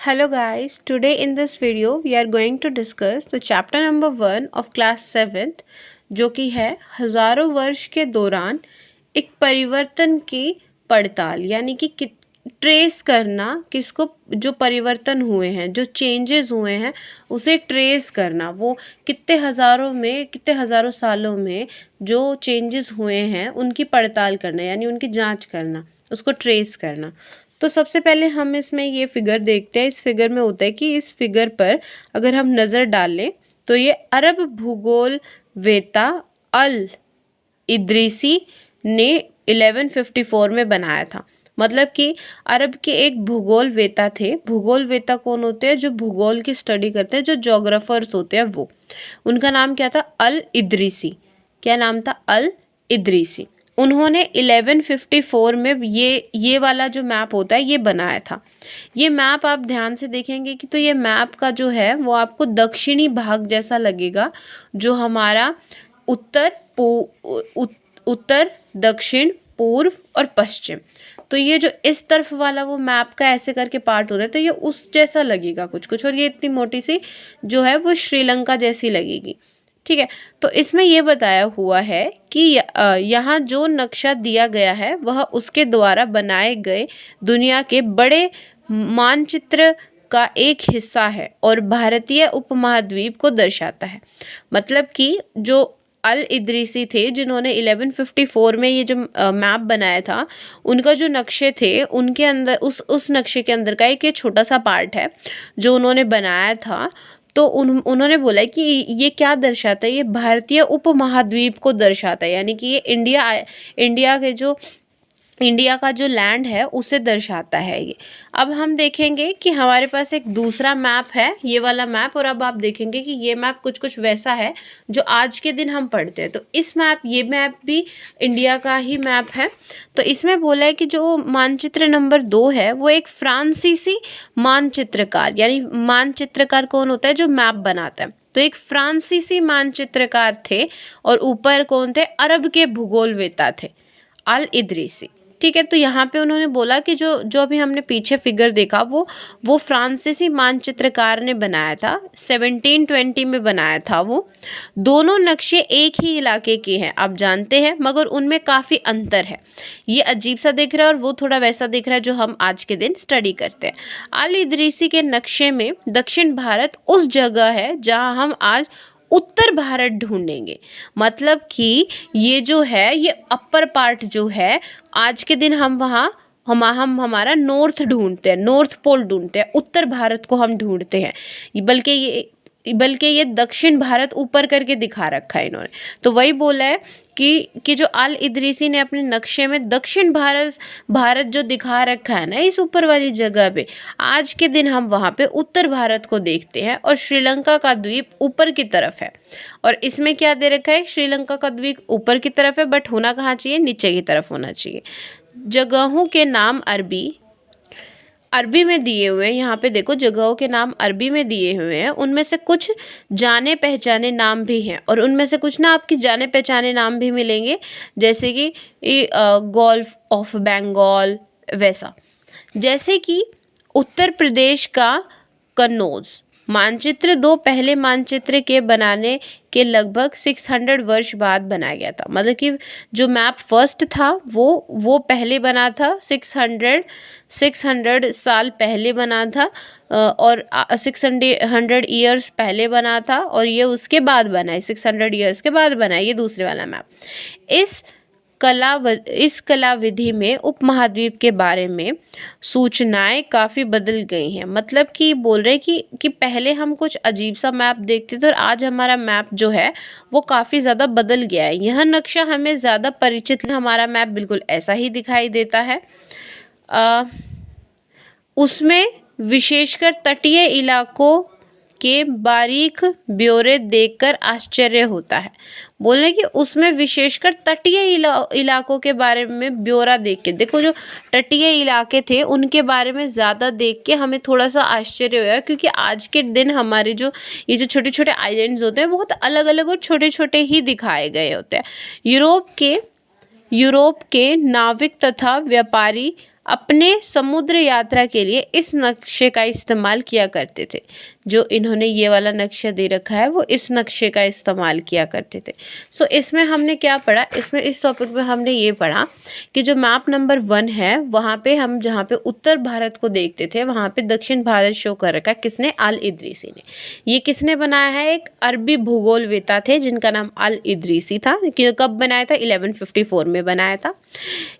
Hello guys, today in this video we are going to discuss the chapter number 1 of class 7th जो कि है हज़ारों वर्ष के दौरान एक परिवर्तन की पड़ताल यानी कि ट्रेस करना किसको जो परिवर्तन हुए हैं जो चेंजेस हुए हैं उसे ट्रेस करना वो कितने हज़ारों सालों में जो चेंजेस हुए हैं उनकी पड़ताल करना यानी उनकी जांच करना उसको ट्रेस करना। तो सबसे पहले हम इसमें ये फिगर देखते हैं। इस फिगर में होता है कि इस फिगर पर अगर हम नज़र डालें तो ये अरब भूगोल वेता अल इद्रीसी ने 1154 में बनाया था। मतलब कि अरब के एक भूगोल वेता थे। भूगोल वेता कौन होते हैं? जो भूगोल की स्टडी करते हैं, जो जोग्राफर्स होते हैं वो। उनका नाम क्या था? अल इद्रीसी। क्या नाम था? अल इद्रीसी। उन्होंने 1154 में ये वाला जो मैप होता है ये बनाया था। ये मैप आप ध्यान से देखेंगे कि तो ये मैप का जो है वो आपको दक्षिणी भाग जैसा लगेगा, जो हमारा उत्तर दक्षिण पूर्व और पश्चिम। तो ये जो इस तरफ वाला वो मैप का ऐसे करके पार्ट होता है तो ये उस जैसा लगेगा कुछ कुछ, और ये इतनी मोटी सी जो है वो श्रीलंका जैसी लगेगी। ठीक है, तो इसमें ये बताया हुआ है कि यहाँ जो नक्शा दिया गया है वह उसके द्वारा बनाए गए दुनिया के बड़े मानचित्र का एक हिस्सा है और भारतीय उपमहाद्वीप को दर्शाता है। मतलब कि जो अल इद्रीसी थे जिन्होंने 1154 में ये जो मैप बनाया था, उनका जो नक्शे थे उनके अंदर उस नक्शे के अंदर का एक ये छोटा सा पार्ट है जो उन्होंने बनाया था। तो उन्होंने बोला कि ये क्या दर्शाता है? ये भारतीय उपमहाद्वीप को दर्शाता है, यानी कि ये इंडिया का जो लैंड है उसे दर्शाता है ये। अब हम देखेंगे कि हमारे पास एक दूसरा मैप है, ये वाला मैप, और अब आप देखेंगे कि ये मैप कुछ कुछ वैसा है जो आज के दिन हम पढ़ते हैं। तो ये मैप भी इंडिया का ही मैप है। तो इसमें बोला है कि जो मानचित्र नंबर 2 है वो एक फ्रांसीसी मानचित्रकार, यानी मानचित्रकार कौन होता है? जो मैप बनाता है। तो एक फ्रांसीसी मानचित्रकार थे और ऊपर कौन थे? अरब के भूगोलवेता थे, अल इद्रीसी। ठीक है, तो यहाँ पे उन्होंने बोला कि जो अभी हमने पीछे फिगर देखा वो फ्रांसीसी मानचित्रकार ने बनाया था, 1720 में बनाया था वो। दोनों नक्शे एक ही इलाके के हैं, आप जानते हैं, मगर उनमें काफ़ी अंतर है। ये अजीब सा दिख रहा है और वो थोड़ा वैसा दिख रहा है जो हम आज के दिन स्टडी करते हैं। अल इद्रीसी के नक्शे में दक्षिण भारत उस जगह है जहाँ हम आज उत्तर भारत ढूंढेंगे। मतलब कि ये जो है ये अपर पार्ट जो है आज के दिन हम हमारा नॉर्थ ढूंढते हैं, नॉर्थ पोल ढूंढते हैं, उत्तर भारत को हम ढूंढते हैं। बल्कि ये दक्षिण भारत ऊपर करके दिखा रखा है इन्होंने। तो वही बोला है कि जो अल इद्रीसी ने अपने नक्शे में दक्षिण भारत जो दिखा रखा है ना इस ऊपर वाली जगह पे, आज के दिन हम वहाँ पे उत्तर भारत को देखते हैं और श्रीलंका का द्वीप ऊपर की तरफ है। और इसमें क्या दे रखा है? श्रीलंका का द्वीप ऊपर की तरफ है, बट होना कहाँ चाहिए? नीचे की तरफ होना चाहिए। जगहों के नाम अरबी में दिए हुए हैं। यहाँ पे देखो, जगहों के नाम अरबी में दिए हुए हैं। उनमें से कुछ जाने पहचाने नाम भी हैं और उनमें से कुछ ना आपकी जाने पहचाने नाम भी मिलेंगे, जैसे कि गल्फ ऑफ बंगाल, वैसा। जैसे कि उत्तर प्रदेश का कन्नौज मानचित्र 2 पहले मानचित्र के बनाने के लगभग 600 वर्ष बाद बनाया गया था। मतलब कि जो मैप फर्स्ट था वो पहले बना था, 600 साल पहले बना था, और 600 ईयर्स पहले बना था, और ये उसके बाद बना है, 600 ईयर्स के बाद बना है ये दूसरे वाला मैप। इस कला विधि में उपमहाद्वीप के बारे में सूचनाएं काफ़ी बदल गई हैं। मतलब कि बोल रहे कि पहले हम कुछ अजीब सा मैप देखते थे और आज हमारा मैप जो है वो काफ़ी ज़्यादा बदल गया है। यह नक्शा हमें ज़्यादा परिचित, हमारा मैप बिल्कुल ऐसा ही दिखाई देता है। उसमें विशेषकर तटीय इलाकों के बारीक ब्यौरे देखकर आश्चर्य होता है। बोल रहे कि उसमें विशेषकर तटीय इलाकों के बारे में ब्यौरा देख के, देखो जो तटीय इलाके थे उनके बारे में ज़्यादा देख के हमें थोड़ा सा आश्चर्य हुआ, क्योंकि आज के दिन हमारे ये जो छोटे छोटे आइलैंड्स होते हैं बहुत अलग अलग और छोटे छोटे ही दिखाए गए होते हैं। यूरोप के नाविक तथा व्यापारी अपने समुद्र यात्रा के लिए इस नक्शे का इस्तेमाल किया करते थे। जो इन्होंने ये वाला नक्शा दे रखा है वो इस नक्शे का इस्तेमाल किया करते थे। सो इसमें हमने क्या पढ़ा, इसमें इस टॉपिक में हमने ये पढ़ा कि जो मैप नंबर 1 है वहाँ पे हम जहाँ पे उत्तर भारत को देखते थे वहाँ पे दक्षिण भारत शो कर रखा है। किसने? अल इदरीसी ने। ये किसने बनाया है? एक अरबी भूगोलवेता थे जिनका नाम अल इदरीसी था। कब बनाया था? 1154 में बनाया था।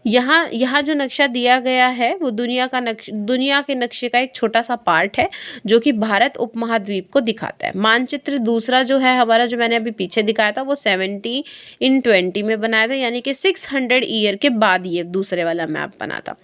यहाँ जो नक्शा दिया गया है वो दुनिया के नक्शे का एक छोटा सा पार्ट है जो कि भारत उपमहाद्वीप को दिखाता है। मानचित्र दूसरा जो है हमारा, जो मैंने अभी पीछे दिखाया था, वो 1720 में बनाया था, यानी कि 600 ईयर के बाद ये दूसरे वाला मैप बना था।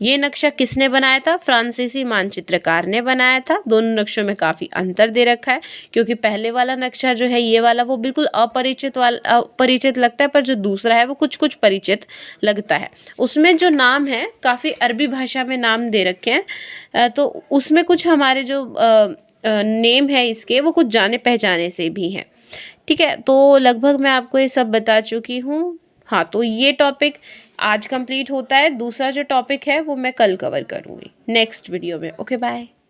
ये नक्शा किसने बनाया था? फ्रांसीसी मानचित्रकार ने बनाया था। दोनों नक्शों में काफ़ी अंतर दे रखा है, क्योंकि पहले वाला नक्शा जो है ये वाला वो बिल्कुल अपरिचित लगता है, पर जो दूसरा है वो कुछ कुछ परिचित लगता है। उसमें जो नाम है काफ़ी अरबी भाषा में नाम दे रखे हैं, तो उसमें कुछ हमारे जो नेम है इसके वो कुछ जाने पहचाने से भी हैं। ठीक है, तो लगभग मैं आपको ये सब बता चुकी हूँ। हाँ, तो ये टॉपिक आज कंप्लीट होता है। दूसरा जो टॉपिक है वो मैं कल कवर करूँगी नेक्स्ट वीडियो में। Okay, bye.